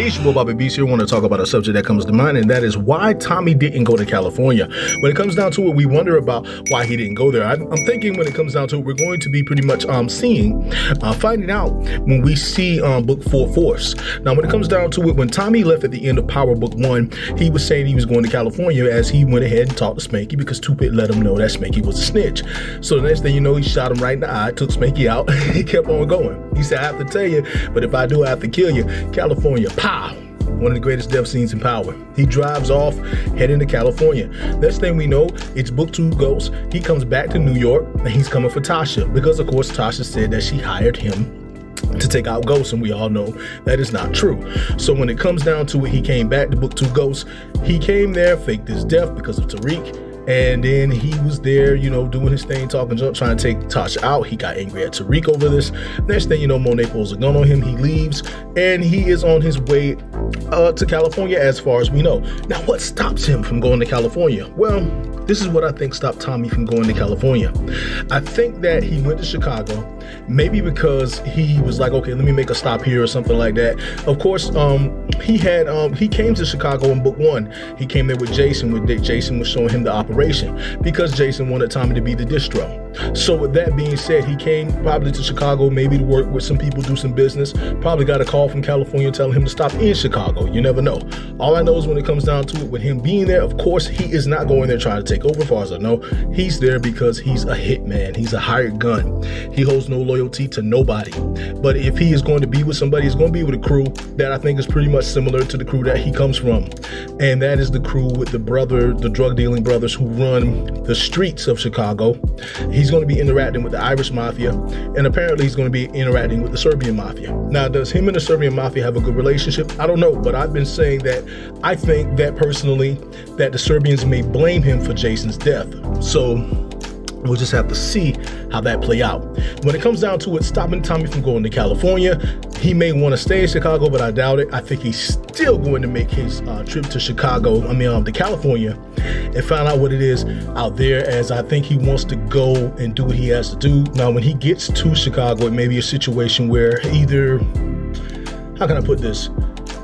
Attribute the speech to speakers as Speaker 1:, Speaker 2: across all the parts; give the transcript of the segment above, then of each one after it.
Speaker 1: Hey, it's your boy Bobby Beast here. I want to talk about a subject that comes to mind, and that is why Tommy didn't go to California. When it comes down to it, we wonder about why he didn't go there. I'm thinking when it comes down to it, we're going to be pretty much finding out when we see book 4 Force. Now, when it comes down to it, when Tommy left at the end of Power Book 1, he was saying he was going to California as he went ahead and talked to Spanky because Two-Bit let him know that Spanky was a snitch. So the next thing you know, he shot him right in the eye, took Spanky out. He kept on going. He said, I have to tell you, but if I do, I have to kill you. California, pow! One of the greatest death scenes in Power. He drives off, heading to California. Next thing we know, it's book 2 Ghost. He comes back to New York, and he's coming for Tasha. Because, of course, Tasha said that she hired him to take out Ghost, and we all know that is not true. So when it comes down to it, he came back to book 2 Ghost. He came there, faked his death because of Tariq. And then he was there, you know, doing his thing, talking junk, trying to take Tasha out. He got angry at Tariq over this. Next thing you know, Monet pulls a gun on him. He leaves, and he is on his way to California as far as we know. Now, what stops him from going to California? Well, this is what I think stopped Tommy from going to California. I think that he went to Chicago, maybe because he was like, okay, let me make a stop here or something like that. Of course, he came to Chicago in book 1. He came there with Jason, Jason was showing him the operation because Jason wanted Tommy to be the distro. So with that being said, he came probably to Chicago, maybe to work with some people, do some business. Probably got a call from California telling him to stop in Chicago. You never know. All I know is when it comes down to it, with him being there, of course, he is not going there trying to take over, as far as I know. He's there because he's a hitman. He's a hired gun. He holds no loyalty to nobody. But if he is going to be with somebody, he's going to be with a crew that I think is pretty much similar to the crew that he comes from. And that is the crew with the drug dealing brothers who run the streets of Chicago. He's going to be interacting with the Irish Mafia, and apparently he's going to be interacting with the Serbian Mafia. Now, does him and the Serbian Mafia have a good relationship? I don't know, but I've been saying that I think that personally that the Serbians may blame him for Jason's death. So we'll just have to see how that play out. When it comes down to it, stopping Tommy from going to California, he may want to stay in Chicago, but I doubt it. I think he's still going to make his trip to to California, and find out what it is out there, as I think he wants to go and do what he has to do. Now, when he gets to Chicago, it may be a situation where either, how can I put this?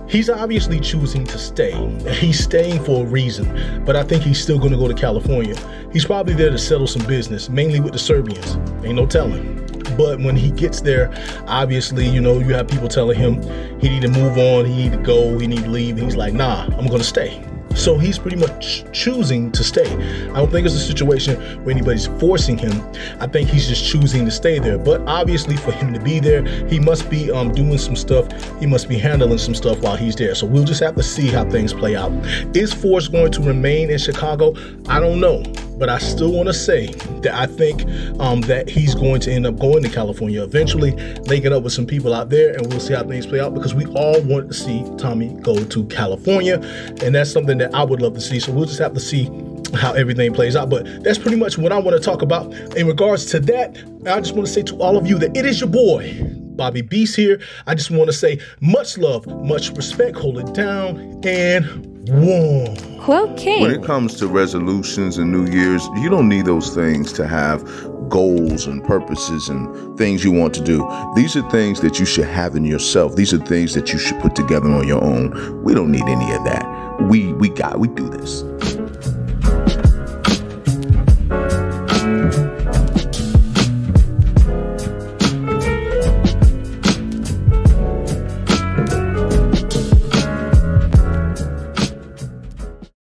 Speaker 1: He's obviously choosing to stay. He's staying for a reason, but I think he's still going to go to California. He's probably there to settle some business, mainly with the Serbians. Ain't no telling. But when he gets there, obviously, you know, you have people telling him he need to move on, he need to go, he need to leave. And he's like, nah, I'm going to stay. So he's pretty much choosing to stay. I don't think it's a situation where anybody's forcing him. I think he's just choosing to stay there. But obviously, for him to be there, he must be doing some stuff. He must be handling some stuff while he's there. So we'll just have to see how things play out. Is Force going to remain in Chicago? I don't know. But I still want to say that I think that he's going to end up going to California eventually, linking up with some people out there, and we'll see how things play out, because we all want to see Tommy go to California, and that's something that I would love to see. So we'll just have to see how everything plays out. But that's pretty much what I want to talk about in regards to that. I just want to say to all of you that it is your boy Bobby Beast here. I just want to say much love, much respect, hold it down, and one.
Speaker 2: Okay.
Speaker 3: When it comes to resolutions and New Year's, you don't need those things to have goals and purposes and things you want to do. These are things that you should have in yourself. These are things that you should put together on your own. We don't need any of that. We do this.